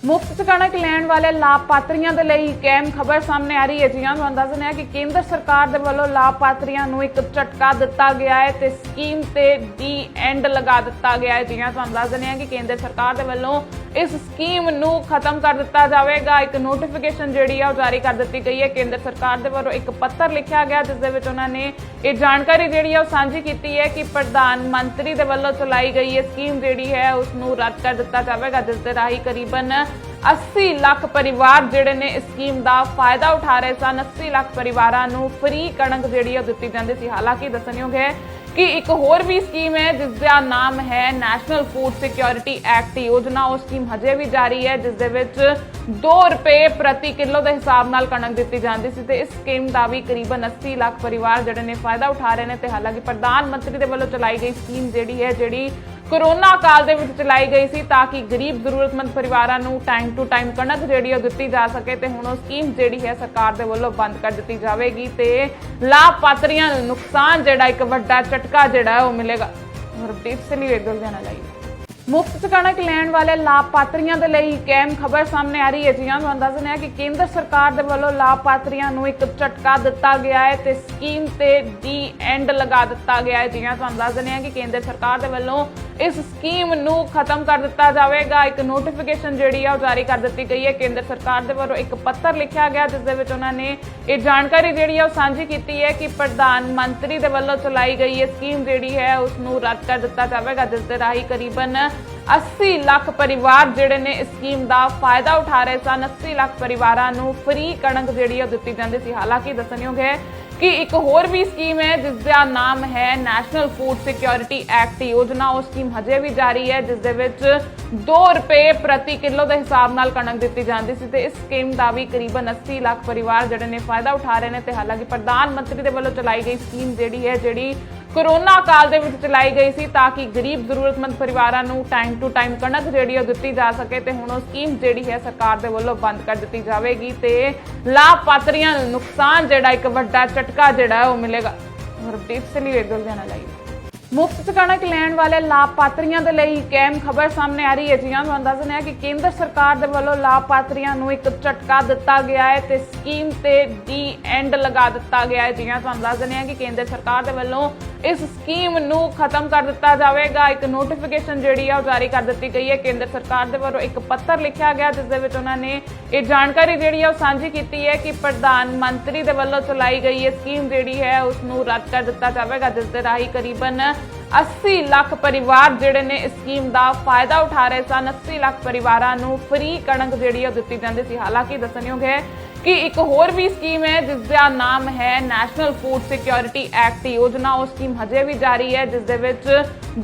ਮੁਫਤ 'ਚ ਕਣਕ ਲੈਣ ਵਾਲੇ ਲਾਭਪਾਤਰੀਆਂ ਦੇ ਲਈ ਇੱਕ ਅਹਿਮ ਖਬਰ ਸਾਹਮਣੇ ਆ ਰਹੀ ਹੈ। ਜੀ ਹਾਂ, ਤੁਹਾਨੂੰ ਦੱਸ ਦਿੰਦੇ ਹਾਂ ਕਿ ਕੇਂਦਰ ਸਰਕਾਰ ਦੇ ਵੱਲੋਂ ਲਾਭਪਾਤਰੀਆਂ ਨੂੰ ਇੱਕ ਝਟਕਾ ਦਿੱਤਾ ਗਿਆ ਹੈ ਤੇ ਸਕੀਮ ਤੇ ਦੀ ਐਂਡ ਲਗਾ ਦਿੱਤਾ ਗਿਆ ਹੈ। ਜੀ ਹਾਂ, ਤੁਹਾਨੂੰ ਦੱਸ ਦਿੰਦੇ ਹਾਂ ਕਿ ਕੇਂਦਰ ਸਰਕਾਰ ਦੇ ਵੱਲੋਂ ਇਸ ਸਕੀਮ ਨੂੰ ਖਤਮ ਕਰ ਦਿੱਤਾ ਜਾਵੇਗਾ। ਇੱਕ ਨੋਟੀਫਿਕੇਸ਼ਨ ਜਿਹੜੀ ਆ ਉਹ ਜਾਰੀ ਕਰ ਦਿੱਤੀ ਗਈ ਹੈ। ਕੇਂਦਰ ਸਰਕਾਰ ਦੇ ਵੱਲੋਂ ਇੱਕ ਪੱਤਰ ਲਿਖਿਆ ਗਿਆ ਜਿਸ ਦੇ ਵਿੱਚ ਉਹਨਾਂ ਨੇ ਇਹ ਜਾਣਕਾਰੀ ਜਿਹੜੀ ਆ ਉਹ ਸਾਂਝੀ ਕੀਤੀ ਹੈ ਕਿ ਪ੍ਰਧਾਨ ਮੰਤਰੀ ਦੇ ਵੱਲੋਂ ਚਲਾਈ ਗਈ ਇਹ ਸਕੀਮ ਜਿਹੜੀ ਹੈ ਉਸ ਨੂੰ ਰੱਦ ਕਰ ਦਿੱਤਾ ਜਾਵੇਗਾ, ਜਿਸ ਦੇ ਰਾਹੀਂ ਕਰੀਬਨ 80 ਲੱਖ ਪਰਿਵਾਰ ਜਿਹੜੇ ਨੇ ਇਸ ਸਕੀਮ ਦਾ ਫਾਇਦਾ ਉਠਾ ਰਹੇ ਸਨ। 80 ਲੱਖ ਪਰਿਵਾਰਾਂ ਨੂੰ ਫ੍ਰੀ ਕਣਕ ਜਿਹੜੀ ਆ ਦਿੱਤੀ ਜਾਂਦੀ ਸੀ। ਹਾਲਾਂਕਿ ਦੱਸਣਯੋਗ ਹੈ ਕਿ ਇੱਕ ਹੋਰ ਵੀ ਸਕੀਮ ਹੈ ਜਿਸ ਦਾ ਨਾਮ ਹੈ ਨੈਸ਼ਨਲ ਫੂਡ ਸਿਕਿਉਰਿਟੀ ਐਕਟ ਯੋਜਨਾ। ਉਹ ਸਕੀਮ ਹਜੇ ਵੀ ਜਾਰੀ ਹੈ ਜਿਸ ਦੇ ਵਿੱਚ 2 ਰੁਪਏ ਪ੍ਰਤੀ ਕਿਲੋ ਦੇ ਹਿਸਾਬ ਨਾਲ ਕਣਕ ਦਿੱਤੀ ਜਾਂਦੀ ਸੀ ਤੇ ਇਸ ਸਕੀਮ ਦਾ ਵੀ ਕਰੀਬਨ 80 ਲੱਖ ਪਰਿਵਾਰ ਜਿਹੜੇ ਨੇ ਫਾਇਦਾ ਉਠਾ ਰਹੇ ਨੇ। ਤੇ ਹਾਲਾਂਕਿ ਪ੍ਰਧਾਨ ਮੰਤਰੀ ਦੇ ਵੱਲੋਂ ਚਲਾਈ ਗਈ ਸਕੀਮ ਜਿਹੜੀ ਕੋਰੋਨਾ ਕਾਲ ਦੇ ਵਿੱਚ ਚਲਾਈ ਗਈ ਸੀ ਤਾਂ ਕਿ ਗਰੀਬ ਜ਼ਰੂਰਤਮੰਦ ਪਰਿਵਾਰਾਂ ਨੂੰ ਟਾਈਮ ਟੂ ਟਾਈਮ ਕਣਕ ਜਿਹੜੀ ਉਹ ਦਿੱਤੀ ਜਾ ਸਕੇ ਤੇ ਹੁਣ ਉਹ ਸਕੀਮ ਜਿਹੜੀ ਹੈ ਸਰਕਾਰ ਦੇ ਵੱਲੋਂ ਬੰਦ ਕਰ ਦਿੱਤੀ ਜਾਵੇਗੀ ਤੇ ਲਾਭਪਾਤਰੀਆਂ ਨੂੰ ਨੁਕਸਾਨ ਜਿਹੜਾ ਇੱਕ ਵੱਡਾ ਝਟਕਾ ਜਿਹੜਾ ਉਹ ਮਿਲੇਗਾ। ਹਰਪ੍ਰੀਤ ਸਿੰਘ ਲੁਧਿਆਣਾ ਲਈ। ਮੁਫਤ 'ਚ ਕਣਕ ਲੈਣ ਵਾਲੇ ਲਾਭਪਾਤਰੀਆਂ ਦੇ ਲਈ ਇੱਕ ਅਹਿਮ ਖਬਰ ਸਾਹਮਣੇ ਆ ਰਹੀ ਹੈ। ਜੀ ਹਾਂ, ਤੁਹਾਨੂੰ ਦੱਸ ਦਿੰਦੇ ਹਾਂ ਕਿ ਕੇਂਦਰ ਸਰਕਾਰ ਦੇ ਵੱਲੋਂ ਲਾਭਪਾਤਰੀਆਂ ਨੂੰ ਇੱਕ ਝਟਕਾ ਦਿੱਤਾ ਗਿਆ ਹੈ ਤੇ ਸਕੀਮ ਤੇ ਦੀ ਐਂਡ ਲਗਾ ਦਿੱਤਾ ਗਿਆ ਹੈ। ਜੀ ਹਾਂ, ਤੁਹਾਨੂੰ ਦੱਸ ਦਿੰਦੇ ਹਾਂ ਕਿ ਕੇਂਦਰ ਸਰਕਾਰ ਦੇ ਵੱਲੋਂ ਇਸ ਸਕੀਮ ਨੂੰ ਖਤਮ ਕਰ ਦਿੱਤਾ ਜਾਵੇਗਾ। ਇੱਕ ਨੋਟੀਫਿਕੇਸ਼ਨ ਜਿਹੜੀ ਆ ਉਹ ਜਾਰੀ ਕਰ ਦਿੱਤੀ ਗਈ ਹੈ। ਕੇਂਦਰ ਸਰਕਾਰ ਦੇ ਵੱਲੋਂ ਇੱਕ ਪੱਤਰ ਲਿਖਿਆ ਗਿਆ ਜਿਸ ਦੇ ਵਿੱਚ ਉਹਨਾਂ ਨੇ ਇਹ ਜਾਣਕਾਰੀ ਜਿਹੜੀ ਆ ਉਹ ਸਾਂਝੀ ਕੀਤੀ ਹੈ ਕਿ ਪ੍ਰਧਾਨ ਮੰਤਰੀ ਦੇ ਵੱਲੋਂ ਚਲਾਈ ਗਈ ਇਹ ਸਕੀਮ ਜਿਹੜੀ ਹੈ ਉਸ ਨੂੰ ਰੱਦ ਕਰ ਦਿੱਤਾ ਜਾਵੇਗਾ, ਜਿਸ ਦੇ ਰਾਹੀਂ ਕਰੀਬਨ 80 ਲੱਖ ਪਰਿਵਾਰ ਜਿਹੜੇ ਨੇ ਇਸ ਸਕੀਮ ਦਾ ਫਾਇਦਾ ਉਠਾ ਰਹੇ ਸਨ। 80 ਲੱਖ ਪਰਿਵਾਰਾਂ ਨੂੰ ਫ੍ਰੀ ਕਣਕ ਜਿਹੜੀ ਉਹ ਦਿੱਤੀ ਜਾਂਦੀ ਸੀ। ਹਾਲਾਂਕਿ ਦੱਸਣਯੋਗ ਹੈ ਕਿ ਇੱਕ ਹੋਰ ਵੀ ਸਕੀਮ ਹੈ ਜਿਸ ਦਾ ਨਾਮ ਹੈ ਨੈਸ਼ਨਲ ਫੂਡ ਸਿਕਿਉਰਿਟੀ ਐਕਟ ਯੋਜਨਾ। ਉਹ ਸਕੀਮ ਹਜੇ ਵੀ ਜਾਰੀ ਹੈ ਜਿਸ ਦੇ ਵਿੱਚ 2 ਰੁਪਏ ਪ੍ਰਤੀ ਕਿਲੋ ਦੇ ਹਿਸਾਬ ਨਾਲ ਕਣਕ ਦਿੱਤੀ ਜਾਂਦੀ ਸੀ ਤੇ ਇਸ ਸਕੀਮ ਦਾ ਵੀ ਕਰੀਬਨ 80 ਲੱਖ ਪਰਿਵਾਰ ਜਿਹੜੇ ਨੇ ਫਾਇਦਾ ਉਠਾ ਰਹੇ ਨੇ। ਤੇ ਹਾਲਾਂਕਿ ਪ੍ਰਧਾਨ ਮੰਤਰੀ ਦੇ ਵੱਲੋਂ ਚਲਾਈ ਗਈ ਸਕੀਮ ਜਿਹੜੀ ਕੋਰੋਨਾ ਕਾਲ ਦੇ ਵਿੱਚ ਚਲਾਈ ਗਈ ਸੀ ਤਾਂ ਕਿ ਗਰੀਬ ਜ਼ਰੂਰਤਮੰਦ ਪਰਿਵਾਰਾਂ ਨੂੰ ਟਾਈਮ ਟੂ ਟਾਈਮ ਕਣਕ ਜਿਹੜੀ ਉਹ ਦਿੱਤੀ ਜਾ ਸਕੇ ਤੇ ਹੁਣ ਉਹ ਸਕੀਮ ਜਿਹੜੀ ਹੈ ਸਰਕਾਰ ਦੇ ਵੱਲੋਂ ਬੰਦ ਕਰ ਦਿੱਤੀ ਜਾਵੇਗੀ ਤੇ ਲਾਭਪਾਤਰੀਆਂ ਨੂੰ ਨੁਕਸਾਨ ਜਿਹੜਾ ਇੱਕ ਵੱਡਾ ਝਟਕਾ ਜਿਹੜਾ ਉਹ ਮਿਲੇਗਾ। ਹਰਪ੍ਰੀਤ ਸਿੰਘ ਲੁਧਿਆਣਾ ਲਈ। ਮੁਫਤ 'ਚ ਕਣਕ ਲੈਣ ਵਾਲੇ ਲਾਭਪਾਤਰੀਆਂ ਦੇ ਲਈ ਇੱਕ ਅਹਿਮ ਖਬਰ ਸਾਹਮਣੇ ਆ ਰਹੀ ਹੈ। ਜੀ ਹਾਂ, ਤੁਹਾਨੂੰ ਦੱਸ ਦਿੰਦੇ ਹਾਂ ਕਿ ਕੇਂਦਰ ਸਰਕਾਰ ਦੇ ਵੱਲੋਂ ਲਾਭਪਾਤਰੀਆਂ ਨੂੰ ਇੱਕ ਝਟਕਾ ਦਿੱਤਾ ਗਿਆ ਹੈ ਤੇ ਸਕੀਮ ਤੇ ਦੀ ਐਂਡ ਲਗਾ ਦਿੱਤਾ ਗਿਆ ਹੈ। ਜੀ ਹਾਂ, ਤੁਹਾਨੂੰ ਦੱਸ ਦਿੰਦੇ ਹਾਂ ਕਿ ਕੇਂਦਰ ਸਰਕਾਰ ਦੇ ਵੱਲੋਂ ਇਸ ਸਕੀਮ ਨੂੰ ਖਤਮ ਕਰ ਦਿੱਤਾ ਜਾਵੇਗਾ। ਇੱਕ ਨੋਟੀਫਿਕੇਸ਼ਨ ਜਿਹੜੀ ਆ ਉਹ ਜਾਰੀ ਕਰ ਦਿੱਤੀ ਗਈ ਹੈ। ਕੇਂਦਰ ਸਰਕਾਰ ਦੇ ਵੱਲੋਂ ਇੱਕ ਪੱਤਰ ਲਿਖਿਆ ਗਿਆ ਜਿਸ ਦੇ ਵਿੱਚ ਉਹਨਾਂ ਨੇ ਇਹ ਜਾਣਕਾਰੀ ਜਿਹੜੀ ਆ ਉਹ ਸਾਂਝੀ ਕੀਤੀ ਹੈ ਕਿ ਪ੍ਰਧਾਨ ਮੰਤਰੀ ਦੇ ਵੱਲੋਂ ਚਲਾਈ ਗਈ ਇਹ ਸਕੀਮ ਜਿਹੜੀ ਹੈ ਉਸ ਨੂੰ ਰੱਦ ਕਰ ਦਿੱਤਾ ਜਾਵੇਗਾ, ਜਿਸ ਦੇ ਰਾਹੀਂ ਕਰੀਬਨ 80 ਲੱਖ ਪਰਿਵਾਰ ਜਿਹੜੇ ਨੇ ਇਸ ਸਕੀਮ ਦਾ ਫਾਇਦਾ ਉਠਾ ਰਹੇ ਸਨ। 80 ਲੱਖ ਪਰਿਵਾਰਾਂ ਨੂੰ ਫ੍ਰੀ ਕਣਕ ਜਿਹੜੀ ਉਹ ਦਿੱਤੀ ਜਾਂਦੀ ਸੀ। ਹਾਲਾਂਕਿ ਦੱਸਣਯੋਗ ਹੈ ਕਿ ਇੱਕ ਹੋਰ ਵੀ ਸਕੀਮ ਹੈ ਜਿਸ ਦਾ ਨਾਮ ਹੈ ਨੈਸ਼ਨਲ ਫੂਡ ਸਿਕਿਉਰਿਟੀ ਐਕਟ ਯੋਜਨਾ। ਉਹ ਸਕੀਮ ਹਜੇ ਵੀ ਜਾਰੀ ਹੈ ਜਿਸ ਦੇ ਵਿੱਚ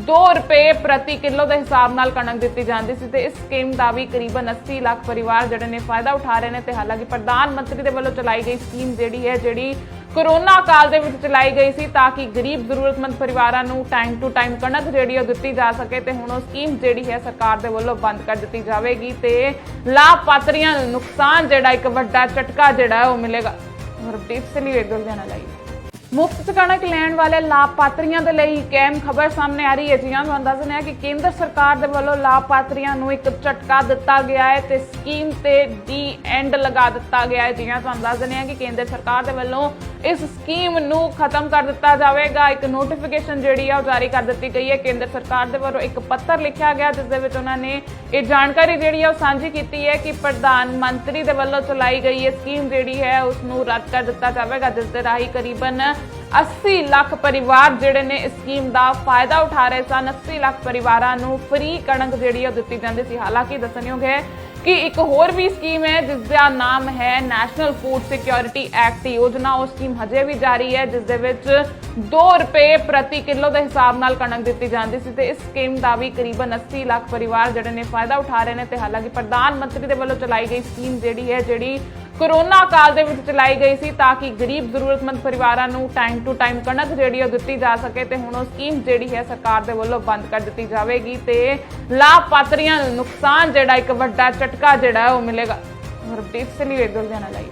2 ਰੁਪਏ ਪ੍ਰਤੀ ਕਿਲੋ ਦੇ ਹਿਸਾਬ ਨਾਲ ਕਣਕ ਦਿੱਤੀ ਜਾਂਦੀ ਸੀ ਤੇ ਇਸ ਸਕੀਮ ਦਾ ਵੀ ਕਰੀਬਨ 80 ਲੱਖ ਪਰਿਵਾਰ ਜਿਹੜੇ ਨੇ ਫਾਇਦਾ ਉਠਾ ਰਹੇ ਨੇ। ਤੇ ਹਾਲਾਂਕਿ ਪ੍ਰਧਾਨ ਮੰਤਰੀ ਦੇ ਵੱਲੋਂ ਚਲਾਈ ਗਈ ਸਕੀਮ ਜਿਹੜੀ ਕੋਰੋਨਾ ਕਾਲ ਦੇ ਵਿੱਚ ਚਲਾਈ ਗਈ ਸੀ ਤਾਂ ਕਿ ਗਰੀਬ ਜ਼ਰੂਰਤਮੰਦ ਪਰਿਵਾਰਾਂ ਨੂੰ ਟਾਈਮ ਟੂ ਟਾਈਮ ਕਣਕ ਜਿਹੜੀ ਉਹ ਦਿੱਤੀ ਜਾ ਸਕੇ ਤੇ ਹੁਣ ਉਹ ਸਕੀਮ ਜਿਹੜੀ ਹੈ ਸਰਕਾਰ ਦੇ ਵੱਲੋਂ ਬੰਦ ਕਰ ਦਿੱਤੀ ਜਾਵੇਗੀ ਤੇ ਲਾਭਪਾਤਰੀਆਂ ਨੂੰ ਨੁਕਸਾਨ ਜਿਹੜਾ ਇੱਕ ਵੱਡਾ ਝਟਕਾ ਜਿਹੜਾ ਉਹ ਮਿਲੇਗਾ। ਹਰਪ੍ਰੀਤ ਸਿੰਘ ਲੁਧਿਆਣਾ ਲਈ। ਮੁਫਤ 'ਚ ਕਣਕ ਲੈਣ ਵਾਲੇ ਲਾਭਪਾਤਰੀਆਂ ਦੇ ਲਈ ਇੱਕ ਅਹਿਮ ਖਬਰ ਸਾਹਮਣੇ ਆ ਰਹੀ ਹੈ। ਜੀ ਹਾਂ, ਤੁਹਾਨੂੰ ਦੱਸ ਦਿੰਦੇ ਹਾਂ ਕਿ ਕੇਂਦਰ ਸਰਕਾਰ ਦੇ ਵੱਲੋਂ ਲਾਭਪਾਤਰੀਆਂ ਨੂੰ ਇੱਕ ਝਟਕਾ ਦਿੱਤਾ ਗਿਆ ਹੈ ਤੇ ਸਕੀਮ ਤੇ ਦੀ ਐਂਡ ਲਗਾ ਦਿੱਤਾ ਗਿਆ ਹੈ। ਜੀ ਹਾਂ, ਤੁਹਾਨੂੰ ਦੱਸ ਦਿੰਦੇ ਹਾਂ ਕਿ ਕੇਂਦਰ ਸਰਕਾਰ ਦੇ ਵੱਲੋਂ ਇਸ ਸਕੀਮ ਨੂੰ ਖਤਮ ਕਰ ਦਿੱਤਾ ਜਾਵੇਗਾ। ਇੱਕ ਨੋਟੀਫਿਕੇਸ਼ਨ ਜਿਹੜੀ ਆ ਉਹ ਜਾਰੀ ਕਰ ਦਿੱਤੀ ਗਈ ਹੈ। ਕੇਂਦਰ ਸਰਕਾਰ ਦੇ ਵੱਲੋਂ ਇੱਕ ਪੱਤਰ ਲਿਖਿਆ ਗਿਆ ਜਿਸ ਦੇ ਵਿੱਚ ਉਹਨਾਂ ਨੇ ਇਹ ਜਾਣਕਾਰੀ ਜਿਹੜੀ ਆ ਉਹ ਸਾਂਝੀ ਕੀਤੀ ਹੈ ਕਿ ਪ੍ਰਧਾਨ ਮੰਤਰੀ ਦੇ ਵੱਲੋਂ ਚਲਾਈ ਗਈ ਇਹ ਸਕੀਮ ਜਿਹੜੀ ਹੈ ਉਸ ਨੂੰ ਰੱਦ ਕਰ ਦਿੱਤਾ ਜਾਵੇਗਾ, ਜਿਸ ਦੇ ਰਾਹੀਂ ਕਰੀਬਨ 80 ਲੱਖ ਪਰਿਵਾਰ ਜਿਹੜੇ ਨੇ ਇਸ ਸਕੀਮ ਦਾ ਫਾਇਦਾ ਉਠਾ ਰਹੇ ਸਨ। 80 ਲੱਖ ਪਰਿਵਾਰਾਂ ਨੂੰ ਫ੍ਰੀ ਕਣਕ ਜਿਹੜੀ ਉਹ ਦਿੱਤੀ ਜਾਂਦੀ ਸੀ। ਹਾਲਾਂਕਿ ਦੱਸਣਯੋਗ ਹੈ ਕਿ ਇੱਕ ਹੋਰ ਵੀ ਸਕੀਮ ਹੈ ਜਿਸ ਦਾ ਨਾਮ ਹੈ ਨੈਸ਼ਨਲ ਫੂਡ ਸਿਕਿਉਰਿਟੀ ਐਕਟ ਯੋਜਨਾ। ਉਹ ਸਕੀਮ ਹਜੇ ਵੀ ਜਾਰੀ ਹੈ ਜਿਸ ਦੇ ਵਿੱਚ 2 ਰੁਪਏ ਪ੍ਰਤੀ ਕਿਲੋ ਦੇ ਹਿਸਾਬ ਨਾਲ ਕਣਕ ਦਿੱਤੀ ਜਾਂਦੀ ਸੀ ਤੇ ਇਸ ਸਕੀਮ ਦਾ ਵੀ ਕਰੀਬਨ 80 ਲੱਖ ਪਰਿਵਾਰ ਜਿਹੜੇ ਨੇ ਫਾਇਦਾ ਉਠਾ ਰਹੇ ਨੇ। ਤੇ ਹਾਲਾਂਕਿ ਪ੍ਰਧਾਨ ਮੰਤਰੀ ਦੇ ਵੱਲੋਂ ਚਲਾਈ ਗਈ ਸਕੀਮ ਜਿਹੜੀ ਕੋਰੋਨਾ ਕਾਲ ਦੇ ਵਿੱਚ ਚਲਾਈ ਗਈ ਸੀ ਤਾਂ ਕਿ ਗਰੀਬ ਜ਼ਰੂਰਤਮੰਦ ਪਰਿਵਾਰਾਂ ਨੂੰ ਟਾਈਮ ਟੂ ਟਾਈਮ ਕਣਕ ਜਿਹੜੀ ਉਹ ਦਿੱਤੀ ਜਾ ਸਕੇ ਤੇ ਹੁਣ ਉਹ ਸਕੀਮ ਜਿਹੜੀ ਹੈ ਸਰਕਾਰ ਦੇ ਵੱਲੋਂ ਬੰਦ ਕਰ ਦਿੱਤੀ ਜਾਵੇਗੀ ਤੇ ਲਾਭਪਾਤਰੀਆਂ ਨੂੰ ਨੁਕਸਾਨ ਜਿਹੜਾ ਇੱਕ ਵੱਡਾ ਝਟਕਾ ਜਿਹੜਾ ਉਹ ਮਿਲੇਗਾ। ਹਰਪ੍ਰੀਤ ਸਿੰਘ ਲੁਧਿਆਣਾ ਲਈ।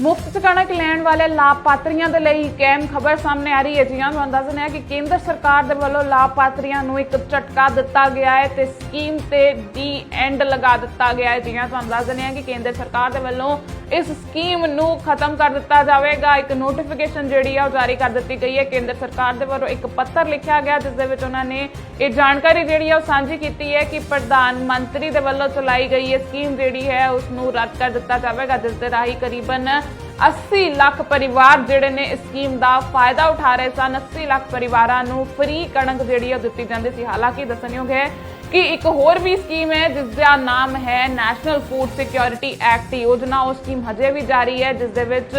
ਮੁਫਤ 'ਚ ਕਣਕ ਲੈਣ ਵਾਲੇ ਲਾਭਪਾਤਰੀਆਂ ਦੇ ਲਈ ਇੱਕ ਅਹਿਮ ਖਬਰ ਸਾਹਮਣੇ ਆ ਰਹੀ ਹੈ। ਜੀ ਹਾਂ, ਤੁਹਾਨੂੰ ਦੱਸ ਦਿੰਦੇ ਹਾਂ ਕਿ ਕੇਂਦਰ ਸਰਕਾਰ ਦੇ ਵੱਲੋਂ ਲਾਭਪਾਤਰੀਆਂ ਨੂੰ ਇੱਕ ਝਟਕਾ ਦਿੱਤਾ ਗਿਆ ਹੈ ਤੇ ਸਕੀਮ ਤੇ ਡੀ ਐਂਡ ਲਗਾ ਦਿੱਤਾ ਗਿਆ ਹੈ। ਜੀ ਹਾਂ, ਤੁਹਾਨੂੰ ਦੱਸ ਦਿੰਦੇ ਹਾਂ ਕਿ ਕੇਂਦਰ ਸਰਕਾਰ ਦੇ ਵੱਲੋਂ ਇਸ ਸਕੀਮ ਨੂੰ ਖਤਮ ਕਰ ਦਿੱਤਾ ਜਾਵੇਗਾ। ਇੱਕ ਨੋਟੀਫਿਕੇਸ਼ਨ ਜਿਹੜੀ ਆ ਉਹ ਜਾਰੀ ਕਰ ਦਿੱਤੀ ਗਈ ਹੈ। ਕੇਂਦਰ ਸਰਕਾਰ ਦੇ ਵੱਲੋਂ ਇੱਕ ਪੱਤਰ ਲਿਖਿਆ ਗਿਆ ਜਿਸ ਦੇ ਵਿੱਚ ਉਹਨਾਂ ਨੇ ਇਹ ਜਾਣਕਾਰੀ ਜਿਹੜੀ ਆ ਉਹ ਸਾਂਝੀ ਕੀਤੀ ਹੈ ਕਿ ਪ੍ਰਧਾਨ ਮੰਤਰੀ ਦੇ ਵੱਲੋਂ ਚਲਾਈ ਗਈ ਇਹ ਸਕੀਮ ਜਿਹੜੀ ਹੈ ਉਸ ਨੂੰ ਰੱਦ ਕਰ ਦਿੱਤਾ ਜਾਵੇਗਾ, ਜਿਸ ਦੇ ਰਾਹੀਂ ਕਰੀਬਨ 80 ਲੱਖ ਪਰਿਵਾਰ ਜਿਹੜੇ ਨੇ ਇਸ ਸਕੀਮ ਦਾ ਫਾਇਦਾ ਉਠਾ ਰਹੇ ਸਨ। 80 ਲੱਖ ਪਰਿਵਾਰਾਂ ਨੂੰ ਫ੍ਰੀ ਕਣਕ ਜਿਹੜੀ ਆ ਦਿੱਤੀ ਜਾਂਦੀ ਸੀ। ਹਾਲਾਂਕਿ ਦੱਸਣਯੋਗ ਹੈ ਕਿ ਇੱਕ ਹੋਰ ਵੀ ਸਕੀਮ ਹੈ ਜਿਸ ਦਾ ਨਾਮ ਹੈ ਨੈਸ਼ਨਲ ਫੂਡ ਸਿਕਿਉਰਿਟੀ ਐਕਟ ਯੋਜਨਾ। ਉਹ ਸਕੀਮ ਹਜੇ ਵੀ ਜਾਰੀ ਹੈ ਜਿਸ ਦੇ ਵਿੱਚ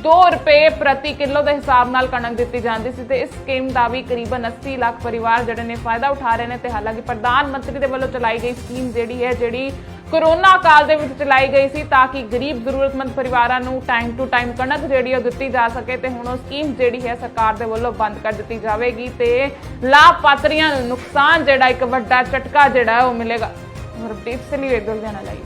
2 ਰੁਪਏ ਪ੍ਰਤੀ ਕਿਲੋ ਦੇ ਹਿਸਾਬ ਨਾਲ ਕਣਕ ਦਿੱਤੀ ਜਾਂਦੀ ਸੀ ਤੇ ਇਸ ਸਕੀਮ ਦਾ ਵੀ ਕਰੀਬਨ 80 ਲੱਖ ਪਰਿਵਾਰ ਜਿਹੜੇ ਨੇ ਫਾਇਦਾ ਉਠਾ ਰਹੇ ਨੇ। ਤੇ ਹਾਲਾਂਕਿ ਪ੍ਰਧਾਨ ਮੰਤਰੀ ਦੇ ਵੱਲੋਂ ਚਲਾਈ ਗਈ ਸਕੀਮ ਜਿਹੜੀ ਕੋਰੋਨਾ ਕਾਲ ਦੇ ਵਿੱਚ ਚਲਾਈ ਗਈ ਸੀ ਤਾਂ ਕਿ ਗਰੀਬ ਜ਼ਰੂਰਤਮੰਦ ਪਰਿਵਾਰਾਂ ਨੂੰ ਟਾਈਮ ਟੂ ਟਾਈਮ ਕਣਕ ਜਿਹੜੀ ਉਹ ਦਿੱਤੀ ਜਾ ਸਕੇ ਤੇ ਹੁਣ ਉਹ ਸਕੀਮ ਜਿਹੜੀ ਹੈ ਸਰਕਾਰ ਦੇ ਵੱਲੋਂ ਬੰਦ ਕਰ ਦਿੱਤੀ ਜਾਵੇਗੀ ਤੇ ਲਾਭਪਾਤਰੀਆਂ ਨੂੰ ਨੁਕਸਾਨ ਜਿਹੜਾ ਇੱਕ ਵੱਡਾ ਝਟਕਾ ਜਿਹੜਾ ਉਹ ਮਿਲੇਗਾ। ਹਰਪ੍ਰੀਤ ਸਿੰਘ ਵੇਦਲ ਦੇ ਨਾਲ ਆਈ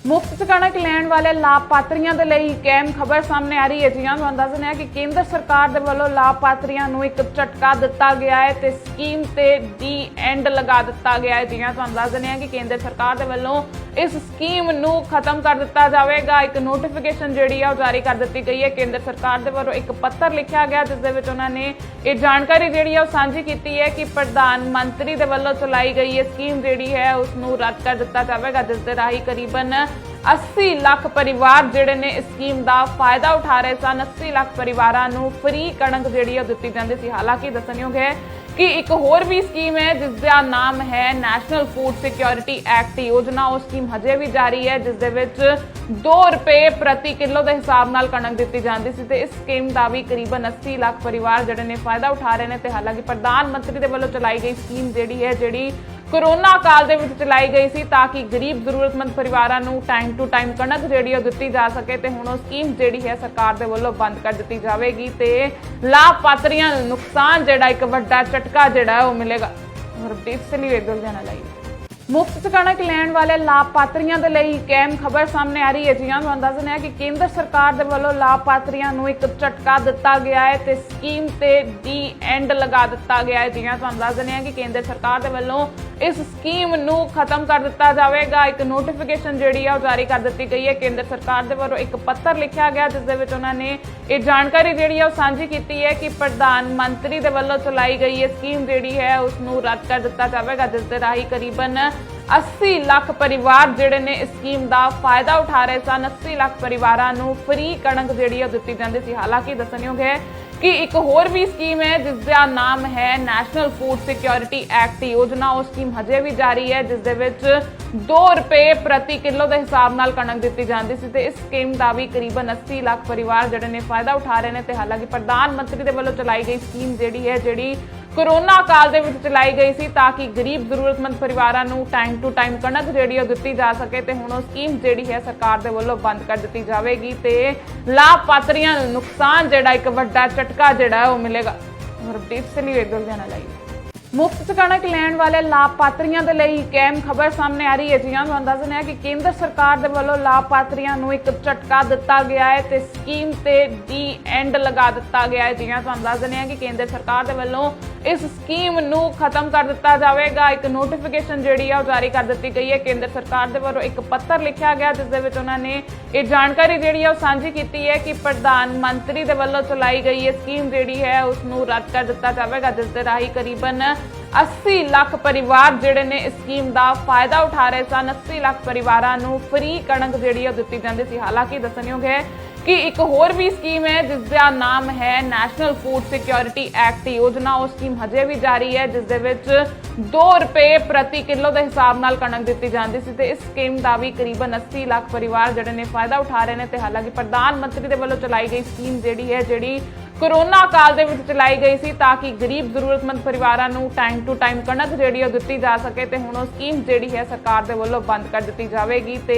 ਮੁਫਤ 'ਚ ਕਣਕ ਲੈਣ ਵਾਲੇ ਲਾਭਪਾਤਰੀਆਂ ਦੇ ਲਈ ਇੱਕ ਅਹਿਮ ਖਬਰ ਸਾਹਮਣੇ ਆ ਰਹੀ ਹੈ। ਜੀ ਹਾਂ, ਤੁਹਾਨੂੰ ਦੱਸ ਦਿੰਦੇ ਹਾਂ ਕਿ ਕੇਂਦਰ ਸਰਕਾਰ ਦੇ ਵੱਲੋਂ ਲਾਭਪਾਤਰੀਆਂ ਨੂੰ ਇੱਕ ਝਟਕਾ ਦਿੱਤਾ ਗਿਆ ਹੈ ਤੇ ਸਕੀਮ ਤੇ ਡੀ ਐਂਡ ਲਗਾ ਦਿੱਤਾ ਗਿਆ ਹੈ। ਜੀ ਹਾਂ, ਤੁਹਾਨੂੰ ਦੱਸ ਦਿੰਦੇ ਹਾਂ ਕਿ ਕੇਂਦਰ ਸਰਕਾਰ ਦੇ ਵੱਲੋਂ ਇਸ ਸਕੀਮ ਨੂੰ ਖਤਮ ਕਰ ਦਿੱਤਾ ਜਾਵੇਗਾ। ਇੱਕ ਨੋਟੀਫਿਕੇਸ਼ਨ ਜਿਹੜੀ ਆ ਉਹ ਜਾਰੀ ਕਰ ਦਿੱਤੀ ਗਈ ਹੈ। ਕੇਂਦਰ ਸਰਕਾਰ ਦੇ ਵੱਲੋਂ ਇੱਕ ਪੱਤਰ ਲਿਖਿਆ ਗਿਆ ਜਿਸ ਦੇ ਵਿੱਚ ਉਹਨਾਂ ਨੇ ਇਹ ਜਾਣਕਾਰੀ ਜਿਹੜੀ ਆ ਉਹ ਸਾਂਝੀ ਕੀਤੀ ਹੈ ਕਿ ਪ੍ਰਧਾਨ ਮੰਤਰੀ ਦੇ ਵੱਲੋਂ ਚਲਾਈ ਗਈ ਇਹ ਸਕੀਮ ਜਿਹੜੀ ਹੈ ਉਸ ਨੂੰ ਰੱਦ ਕਰ ਦਿੱਤਾ ਜਾਵੇਗਾ, ਜਿਸ ਦੇ ਰਾਹੀਂ ਕਰੀਬਨ 80 ਲੱਖ ਪਰਿਵਾਰ ਜਿਹੜੇ ਨੇ ਇਸ ਸਕੀਮ ਦਾ ਫਾਇਦਾ ਉਠਾ ਰਹੇ ਸਨ। 80 ਲੱਖ ਪਰਿਵਾਰਾਂ ਨੂੰ ਫ੍ਰੀ ਕਣਕ ਜਿਹੜੀ ਉਹ ਦਿੱਤੀ ਜਾਂਦੀ ਸੀ। ਹਾਲਾਂਕਿ ਦੱਸਣਯੋਗ ਹੈ ਕਿ ਇੱਕ ਹੋਰ ਵੀ ਸਕੀਮ ਹੈ ਜਿਸ ਦਾ ਨਾਮ ਹੈ ਨੈਸ਼ਨਲ ਫੂਡ ਸਿਕਿਉਰਿਟੀ ਐਕਟ ਯੋਜਨਾ। ਉਹ ਸਕੀਮ ਹਜੇ ਵੀ ਜਾਰੀ ਹੈ ਜਿਸ ਦੇ ਵਿੱਚ 2 ਰੁਪਏ ਪ੍ਰਤੀ ਕਿਲੋ ਦੇ ਹਿਸਾਬ ਨਾਲ ਕਣਕ ਦਿੱਤੀ ਜਾਂਦੀ ਸੀ ਤੇ ਇਸ ਸਕੀਮ ਦਾ ਵੀ ਕਰੀਬਨ 80 ਲੱਖ ਪਰਿਵਾਰ ਜਿਹੜੇ ਨੇ ਫਾਇਦਾ ਉਠਾ ਰਹੇ ਨੇ। ਤੇ ਹਾਲਾਂਕਿ ਪ੍ਰਧਾਨ ਮੰਤਰੀ ਦੇ ਵੱਲੋਂ ਚਲਾਈ ਗਈ ਸਕੀਮ ਜਿਹੜੀ ਕੋਰੋਨਾ ਕਾਲ ਦੇ ਵਿੱਚ ਚਲਾਈ ਗਈ ਸੀ ਤਾਂ ਕਿ ਗਰੀਬ ਜ਼ਰੂਰਤਮੰਦ ਪਰਿਵਾਰਾਂ ਨੂੰ ਟਾਈਮ ਟੂ ਟਾਈਮ ਕਣਕ ਜਿਹੜੀ ਉਹ ਦਿੱਤੀ ਜਾ ਸਕੇ ਤੇ ਹੁਣ ਉਹ ਸਕੀਮ ਜਿਹੜੀ ਹੈ ਸਰਕਾਰ ਦੇ ਵੱਲੋਂ ਬੰਦ ਕਰ ਦਿੱਤੀ ਜਾਵੇਗੀ ਤੇ ਲਾਭਪਾਤਰੀਆਂ ਨੂੰ ਨੁਕਸਾਨ ਜਿਹੜਾ ਇੱਕ ਵੱਡਾ ਝਟਕਾ ਜਿਹੜਾ ਉਹ ਮਿਲੇਗਾ। ਹਰਪ੍ਰੀਤ ਸਿੰਘ ਵੇਦਲ ਦੇ ਨਾਲ ਆਈ ਮੁਫਤ 'ਚ ਕਣਕ ਲੈਣ ਵਾਲੇ ਲਾਭਪਾਤਰੀਆਂ ਦੇ ਲਈ ਇੱਕ ਅਹਿਮ ਖਬਰ ਸਾਹਮਣੇ ਆ ਰਹੀ ਹੈ। ਜੀ ਹਾਂ, ਤੁਹਾਨੂੰ ਦੱਸ ਦਿੰਦੇ ਹਾਂ ਕਿ ਕੇਂਦਰ ਸਰਕਾਰ ਦੇ ਵੱਲੋਂ ਲਾਭਪਾਤਰੀਆਂ ਨੂੰ ਇੱਕ ਝਟਕਾ ਦਿੱਤਾ ਗਿਆ ਹੈ ਤੇ ਸਕੀਮ ਤੇ ਡੀ ਐਂਡ ਲਗਾ ਦਿੱਤਾ ਗਿਆ ਹੈ। ਜੀ ਹਾਂ, ਤੁਹਾਨੂੰ ਦੱਸ ਦਿੰਦੇ ਹਾਂ ਕਿ ਕੇਂਦਰ ਸਰਕਾਰ ਦੇ ਵੱਲੋਂ ਇਸ ਸਕੀਮ ਨੂੰ ਖਤਮ ਕਰ ਦਿੱਤਾ ਜਾਵੇਗਾ। ਇੱਕ ਨੋਟੀਫਿਕੇਸ਼ਨ ਜਿਹੜੀ ਆ ਉਹ ਜਾਰੀ ਕਰ ਦਿੱਤੀ ਗਈ ਹੈ। ਕੇਂਦਰ ਸਰਕਾਰ ਦੇ ਵੱਲੋਂ ਇੱਕ ਪੱਤਰ ਲਿਖਿਆ ਗਿਆ ਜਿਸ ਦੇ ਵਿੱਚ ਉਹਨਾਂ ਨੇ ਇਹ ਜਾਣਕਾਰੀ ਜਿਹੜੀ ਆ ਉਹ ਸਾਂਝੀ ਕੀਤੀ ਹੈ ਕਿ ਪ੍ਰਧਾਨ ਮੰਤਰੀ ਦੇ ਵੱਲੋਂ ਚਲਾਈ ਗਈ ਇਹ ਸਕੀਮ ਜਿਹੜੀ ਹੈ ਉਸ ਨੂੰ ਰੱਦ ਕਰ ਦਿੱਤਾ ਜਾਵੇਗਾ, ਜਿਸ ਦੇ ਰਾਹੀਂ ਕਰੀਬਨ 80 ਲੱਖ ਪਰਿਵਾਰ ਜਿਹੜੇ ਨੇ ਇਸ ਸਕੀਮ ਦਾ ਫਾਇਦਾ ਉਠਾ ਰਹੇ ਸਨ। 80 ਲੱਖ ਪਰਿਵਾਰਾਂ ਨੂੰ ਫ੍ਰੀ ਕਣਕ ਜਿਹੜੀ ਉਹ ਦਿੱਤੀ ਜਾਂਦੀ ਸੀ। ਹਾਲਾਂਕਿ ਦੱਸਣਯੋਗ ਹੈ ਕਿ ਇੱਕ ਹੋਰ ਵੀ ਸਕੀਮ ਹੈ ਜਿਸ ਦਾ ਨਾਮ ਹੈ ਨੈਸ਼ਨਲ ਫੂਡ ਸਿਕਿਉਰਿਟੀ ਐਕਟ ਯੋਜਨਾ। ਉਹ ਸਕੀਮ ਹਜੇ ਵੀ ਜਾਰੀ ਹੈ ਜਿਸ ਦੇ ਵਿੱਚ 2 ਰੁਪਏ ਪ੍ਰਤੀ ਕਿਲੋ ਦੇ ਹਿਸਾਬ ਨਾਲ ਕਣਕ ਦਿੱਤੀ ਜਾਂਦੀ ਸੀ ਤੇ ਇਸ ਸਕੀਮ ਦਾ ਵੀ ਕਰੀਬਨ 80 ਲੱਖ ਪਰਿਵਾਰ ਜਿਹੜੇ ਨੇ ਫਾਇਦਾ ਉਠਾ ਰਹੇ ਨੇ। ਤੇ ਹਾਲਾਂਕਿ ਪ੍ਰਧਾਨ ਮੰਤਰੀ ਦੇ ਵੱਲੋਂ ਚਲਾਈ ਗਈ ਸਕੀਮ ਜਿਹੜੀ ਕੋਰੋਨਾ ਕਾਲ ਦੇ ਵਿੱਚ ਚਲਾਈ ਗਈ ਸੀ ਤਾਂ ਕਿ ਗਰੀਬ ਜ਼ਰੂਰਤਮੰਦ ਪਰਿਵਾਰਾਂ ਨੂੰ ਟਾਈਮ ਟੂ ਟਾਈਮ ਕਣਕ ਜਿਹੜੀ ਉਹ ਦਿੱਤੀ ਜਾ ਸਕੇ ਤੇ ਹੁਣ ਉਹ ਸਕੀਮ ਜਿਹੜੀ ਹੈ ਸਰਕਾਰ ਦੇ ਵੱਲੋਂ ਬੰਦ ਕਰ ਦਿੱਤੀ ਜਾਵੇਗੀ ਤੇ ਲਾਭਪਾਤਰੀਆਂ ਨੂੰ ਨੁਕਸਾਨ ਜਿਹੜਾ ਇੱਕ ਵੱਡਾ ਝਟਕਾ ਜਿਹੜਾ ਉਹ ਮਿਲੇਗਾ। ਹਰਪ੍ਰੀਤ ਸਿੰਘ ਵੇਦਲ ਦੇ ਨਾਲ ਆਈ ਮੁਫਤ 'ਚ ਕਣਕ ਲੈਣ ਵਾਲੇ ਲਾਭਪਾਤਰੀਆਂ ਦੇ ਲਈ ਇੱਕ ਅਹਿਮ ਖਬਰ ਸਾਹਮਣੇ ਆ ਰਹੀ ਹੈ। ਜੀ ਹਾਂ, ਤੁਹਾਨੂੰ ਦੱਸ ਦਿੰਦੇ ਹਾਂ ਕਿ ਕੇਂਦਰ ਸਰਕਾਰ ਦੇ ਵੱਲੋਂ ਲਾਭਪਾਤਰੀਆਂ ਨੂੰ ਇੱਕ ਝਟਕਾ ਦਿੱਤਾ ਗਿਆ ਹੈ ਤੇ ਸਕੀਮ ਤੇ ਡੀ ਐਂਡ ਲਗਾ ਦਿੱਤਾ ਗਿਆ ਹੈ। ਜੀ ਹਾਂ, ਤੁਹਾਨੂੰ ਦੱਸ ਦਿੰਦੇ ਹਾਂ ਕਿ ਕੇਂਦਰ ਸਰਕਾਰ ਦੇ ਵੱਲੋਂ ਇਸ ਸਕੀਮ ਨੂੰ ਖਤਮ ਕਰ ਦਿੱਤਾ ਜਾਵੇਗਾ। ਇੱਕ ਨੋਟੀਫਿਕੇਸ਼ਨ ਜਿਹੜੀ ਆ ਉਹ ਜਾਰੀ ਕਰ ਦਿੱਤੀ ਗਈ ਹੈ। ਕੇਂਦਰ ਸਰਕਾਰ ਦੇ ਵੱਲੋਂ ਇੱਕ ਪੱਤਰ ਲਿਖਿਆ ਗਿਆ ਜਿਸ ਦੇ ਵਿੱਚ ਉਹਨਾਂ ਨੇ ਇਹ ਜਾਣਕਾਰੀ ਜਿਹੜੀ ਆ ਉਹ ਸਾਂਝੀ ਕੀਤੀ ਹੈ ਕਿ ਪ੍ਰਧਾਨ ਮੰਤਰੀ ਦੇ ਵੱਲੋਂ ਚਲਾਈ ਗਈ ਇਹ ਸਕੀਮ ਜਿਹੜੀ ਹੈ ਉਸ ਨੂੰ ਰੱਦ ਕਰ ਦਿੱਤਾ ਜਾਵੇਗਾ, ਜਿਸ ਦੇ ਰਾਹੀਂ ਕਰੀਬਨ 80 ਲੱਖ ਪਰਿਵਾਰ ਜਿਹੜੇ ਨੇ ਇਸ ਸਕੀਮ ਦਾ ਫਾਇਦਾ ਉਠਾ ਰਹੇ ਸਨ। 80 ਲੱਖ ਪਰਿਵਾਰਾਂ ਨੂੰ ਫ੍ਰੀ ਕਣਕ ਜਿਹੜੀ ਉਹ ਦਿੱਤੀ ਜਾਂਦੀ ਸੀ। ਹਾਲਾਂਕਿ ਦੱਸਣਯੋਗ ਹੈ ਕਿ ਇੱਕ ਹੋਰ ਵੀ ਸਕੀਮ ਹੈ ਜਿਸ ਦਾ ਨਾਮ ਹੈ ਨੈਸ਼ਨਲ ਫੂਡ ਸਿਕਿਉਰਿਟੀ ਐਕਟ ਯੋਜਨਾ। ਉਹ ਸਕੀਮ ਹਜੇ ਵੀ ਜਾਰੀ ਹੈ ਜਿਸ ਦੇ ਵਿੱਚ 2 ਰੁਪਏ ਪ੍ਰਤੀ ਕਿਲੋ ਦੇ ਹਿਸਾਬ ਨਾਲ ਕਣਕ ਦਿੱਤੀ ਜਾਂਦੀ ਸੀ ਤੇ ਇਸ ਸਕੀਮ ਦਾ ਵੀ ਕਰੀਬਨ 80 ਲੱਖ ਪਰਿਵਾਰ ਜਿਹੜੇ ਨੇ ਫਾਇਦਾ ਉਠਾ ਰਹੇ ਨੇ। ਤੇ ਹਾਲਾਂਕਿ ਪ੍ਰਧਾਨ ਮੰਤਰੀ ਦੇ ਵੱਲੋਂ ਚਲਾਈ ਗਈ ਸਕੀਮ ਜਿਹੜੀ ਕੋਰੋਨਾ ਕਾਲ ਦੇ ਵਿੱਚ ਚਲਾਈ ਗਈ ਸੀ ਤਾਂ ਕਿ ਗਰੀਬ ਜ਼ਰੂਰਤਮੰਦ ਪਰਿਵਾਰਾਂ ਨੂੰ ਟਾਈਮ ਟੂ ਟਾਈਮ ਕਣਕ ਜਿਹੜੀ ਉਹ ਦਿੱਤੀ ਜਾ ਸਕੇ ਤੇ ਹੁਣ ਉਹ ਸਕੀਮ ਜਿਹੜੀ ਹੈ ਸਰਕਾਰ ਦੇ ਵੱਲੋਂ ਬੰਦ ਕਰ ਦਿੱਤੀ ਜਾਵੇਗੀ ਤੇ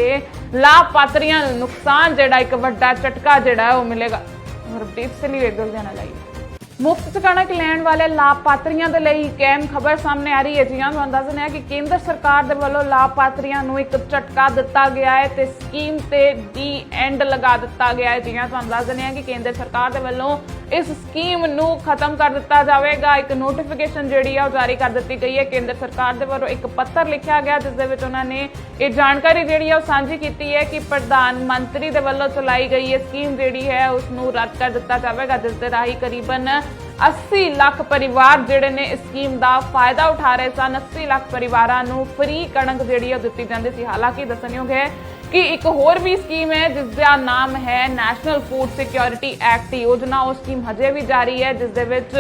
ਲਾਭਪਾਤਰੀਆਂ ਨੂੰ ਨੁਕਸਾਨ ਜਿਹੜਾ ਇੱਕ ਵੱਡਾ ਝਟਕਾ ਜਿਹੜਾ ਉਹ ਮਿਲੇਗਾ। ਹਰਪ੍ਰੀਤ ਸਿੰਘ ਵੇਦਲ ਦੇ ਨਾਲ ਆਈ ਮੁਫਤ ਕਣਕ ਲੈਣ ਵਾਲੇ ਲਾਭਪਾਤਰੀਆਂ ਦੇ ਲਈ ਇੱਕ ਅਹਿਮ ਖਬਰ ਸਾਹਮਣੇ ਆ ਰਹੀ ਹੈ। ਜੀ ਹਾਂ, ਤੁਹਾਨੂੰ ਦੱਸ ਦਿੰਦੇ ਹਾਂ ਕਿ ਕੇਂਦਰ ਸਰਕਾਰ ਦੇ ਵੱਲੋਂ ਲਾਭਪਾਤਰੀਆਂ ਨੂੰ ਇੱਕ ਝਟਕਾ ਦਿੱਤਾ ਗਿਆ ਹੈ ਤੇ ਸਕੀਮ ਤੇ ਦੀ ਐਂਡ ਲਗਾ ਦਿੱਤਾ ਗਿਆ ਹੈ। ਜੀ ਹਾਂ, ਤੁਹਾਨੂੰ ਦੱਸ ਦਿੰਦੇ ਹਾਂ ਕਿ ਕੇਂਦਰ ਸਰਕਾਰ ਦੇ ਵੱਲੋਂ ਇਸ ਸਕੀਮ ਨੂੰ ਖਤਮ ਕਰ ਦਿੱਤਾ ਜਾਵੇਗਾ। ਇੱਕ ਨੋਟੀਫਿਕੇਸ਼ਨ ਜਿਹੜੀ ਆ ਉਹ ਜਾਰੀ ਕਰ ਦਿੱਤੀ ਗਈ ਹੈ। ਕੇਂਦਰ ਸਰਕਾਰ ਦੇ ਵੱਲੋਂ ਇੱਕ ਪੱਤਰ ਲਿਖਿਆ ਗਿਆ ਜਿਸ ਦੇ ਵਿੱਚ ਉਹਨਾਂ ਨੇ ਇਹ ਜਾਣਕਾਰੀ ਜਿਹੜੀ ਆ ਉਹ ਸਾਂਝੀ ਕੀਤੀ ਹੈ ਕਿ ਪ੍ਰਧਾਨ ਮੰਤਰੀ ਦੇ ਵੱਲੋਂ ਚਲਾਈ ਗਈ ਇਹ ਸਕੀਮ ਜਿਹੜੀ ਹੈ ਉਸ ਨੂੰ ਰੱਦ ਕਰ ਦਿੱਤਾ ਜਾਵੇਗਾ, ਜਿਸ ਦੇ ਰਾਹੀਂ ਕਰੀਬਨ 80 ਲੱਖ ਪਰਿਵਾਰ ਜਿਹੜੇ ਨੇ ਇਸ ਸਕੀਮ ਦਾ ਫਾਇਦਾ ਉਠਾ ਰਹੇ ਸਨ। 80 ਲੱਖ ਪਰਿਵਾਰਾਂ ਨੂੰ ਫ੍ਰੀ ਕਣਕ ਜਿਹੜੀ ਉਹ ਦਿੱਤੀ ਜਾਂਦੀ ਸੀ। ਹਾਲਾਂਕਿ ਦੱਸਣਯੋਗ ਹੈ ਕਿ ਇੱਕ ਹੋਰ ਵੀ ਸਕੀਮ ਹੈ ਜਿਸ ਦਾ ਨਾਮ ਹੈ ਨੈਸ਼ਨਲ ਫੂਡ ਸਿਕਿਉਰਿਟੀ ਐਕਟ ਯੋਜਨਾ। ਉਹ ਸਕੀਮ ਹਜੇ ਵੀ ਜਾਰੀ ਹੈ ਜਿਸ ਦੇ ਵਿੱਚ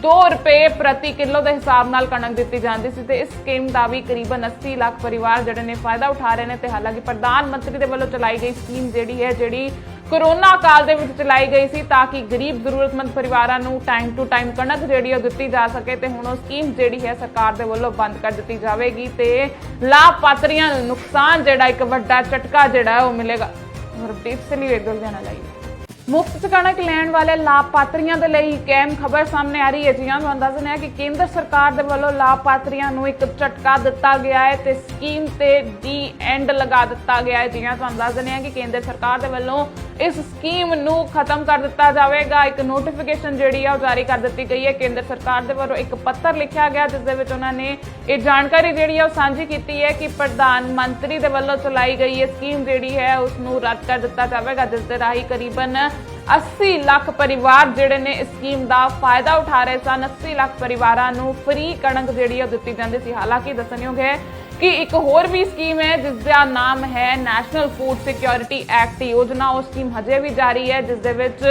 2 ਰੁਪਏ ਪ੍ਰਤੀ ਕਿਲੋ ਦੇ ਹਿਸਾਬ ਨਾਲ ਕਣਕ ਦਿੱਤੀ ਜਾਂਦੀ ਸੀ ਤੇ ਇਸ ਸਕੀਮ ਦਾ ਵੀ ਕਰੀਬਨ 80 ਲੱਖ ਪਰਿਵਾਰ ਜਿਹੜੇ ਨੇ ਫਾਇਦਾ ਉਠਾ ਰਹੇ ਨੇ। ਤੇ ਹਾਲਾਂਕਿ ਪ੍ਰਧਾਨ ਮੰਤਰੀ ਦੇ ਵੱਲੋਂ ਚਲਾਈ ਗਈ ਸਕੀਮ ਜਿਹੜੀ ਕੋਰੋਨਾ ਕਾਲ ਦੇ ਵਿੱਚ ਚਲਾਈ ਗਈ ਸੀ ਤਾਂ ਕਿ ਗਰੀਬ ਜ਼ਰੂਰਤਮੰਦ ਪਰਿਵਾਰਾਂ ਨੂੰ ਟਾਈਮ ਟੂ ਟਾਈਮ ਕਣਕ ਜਿਹੜੀ ਉਹ ਦਿੱਤੀ ਜਾ ਸਕੇ ਤੇ ਹੁਣ ਉਹ ਸਕੀਮ ਜਿਹੜੀ ਹੈ ਸਰਕਾਰ ਦੇ ਵੱਲੋਂ ਬੰਦ ਕਰ ਦਿੱਤੀ ਜਾਵੇਗੀ ਤੇ ਲਾਭਪਾਤਰੀਆਂ ਨੂੰ ਨੁਕਸਾਨ ਜਿਹੜਾ ਇੱਕ ਵੱਡਾ ਝਟਕਾ ਜਿਹੜਾ ਉਹ ਮਿਲੇਗਾ। ਹਰਦੀਪ ਸਿੰਘ ਵੇਦਲ ਦੇ ਨਾਲ ਆਈ ਮੁਫਤ ਕਣਕ ਲੈਣ ਵਾਲੇ ਲਾਭਪਾਤਰੀਆਂ ਦੇ ਲਈ ਇੱਕ ਅਹਿਮ ਖਬਰ ਸਾਹਮਣੇ ਆ ਰਹੀ ਹੈ। ਜੀ ਹਾਂ, ਤੁਹਾਨੂੰ ਦੱਸ ਦਿੰਦੇ ਹਾਂ ਕਿ ਕੇਂਦਰ ਸਰਕਾਰ ਦੇ ਵੱਲੋਂ ਲਾਭਪਾਤਰੀਆਂ ਨੂੰ ਇੱਕ ਝਟਕਾ ਦਿੱਤਾ ਗਿਆ ਹੈ ਤੇ ਸਕੀਮ ਤੇ ਦੀ ਐਂਡ ਲਗਾ ਦਿੱਤਾ ਗਿਆ ਹੈ। ਜੀ ਹਾਂ, ਤੁਹਾਨੂੰ ਦੱਸ ਦਿੰਦੇ ਹਾਂ ਕਿ ਕੇਂਦਰ ਸਰਕਾਰ ਦੇ ਵੱਲੋਂ ਇਸ ਸਕੀਮ ਨੂੰ ਖਤਮ ਕਰ ਦਿੱਤਾ ਜਾਵੇਗਾ। ਇੱਕ ਨੋਟੀਫਿਕੇਸ਼ਨ ਜਿਹੜੀ ਆ ਉਹ ਜਾਰੀ ਕਰ ਦਿੱਤੀ ਗਈ ਹੈ। ਕੇਂਦਰ ਸਰਕਾਰ ਦੇ ਵੱਲੋਂ ਇੱਕ ਪੱਤਰ ਲਿਖਿਆ ਗਿਆ ਜਿਸ ਦੇ ਵਿੱਚ ਉਹਨਾਂ ਨੇ ਇਹ ਜਾਣਕਾਰੀ ਜਿਹੜੀ ਆ ਉਹ ਸਾਂਝੀ ਕੀਤੀ ਹੈ ਕਿ ਪ੍ਰਧਾਨ ਮੰਤਰੀ ਦੇ ਵੱਲੋਂ ਚਲਾਈ ਗਈ ਇਹ ਸਕੀਮ ਜਿਹੜੀ ਹੈ ਉਸ ਨੂੰ ਰੱਦ ਕਰ ਦਿੱਤਾ ਜਾਵੇਗਾ, ਜਿਸ ਦੇ ਰਾਹੀਂ ਕਰੀਬਨ 80 ਲੱਖ ਪਰਿਵਾਰ ਜਿਹੜੇ ਨੇ ਇਸ ਸਕੀਮ ਦਾ ਫਾਇਦਾ ਉਠਾ ਰਹੇ ਸਨ। 80 ਲੱਖ ਪਰਿਵਾਰਾਂ ਨੂੰ ਫ੍ਰੀ ਕਣਕ ਜਿਹੜੀ ਉਹ ਦਿੱਤੀ ਜਾਂਦੀ ਸੀ। ਹਾਲਾਂਕਿ ਦੱਸਣਯੋਗ ਹੈ ਕਿ ਇੱਕ ਹੋਰ ਵੀ ਸਕੀਮ ਹੈ ਜਿਸ ਦਾ ਨਾਮ ਹੈ ਨੈਸ਼ਨਲ ਫੂਡ ਸਿਕਿਉਰਿਟੀ ਐਕਟ ਯੋਜਨਾ। ਉਹ ਸਕੀਮ ਹਜੇ ਵੀ ਜਾਰੀ ਹੈ ਜਿਸ ਦੇ ਵਿੱਚ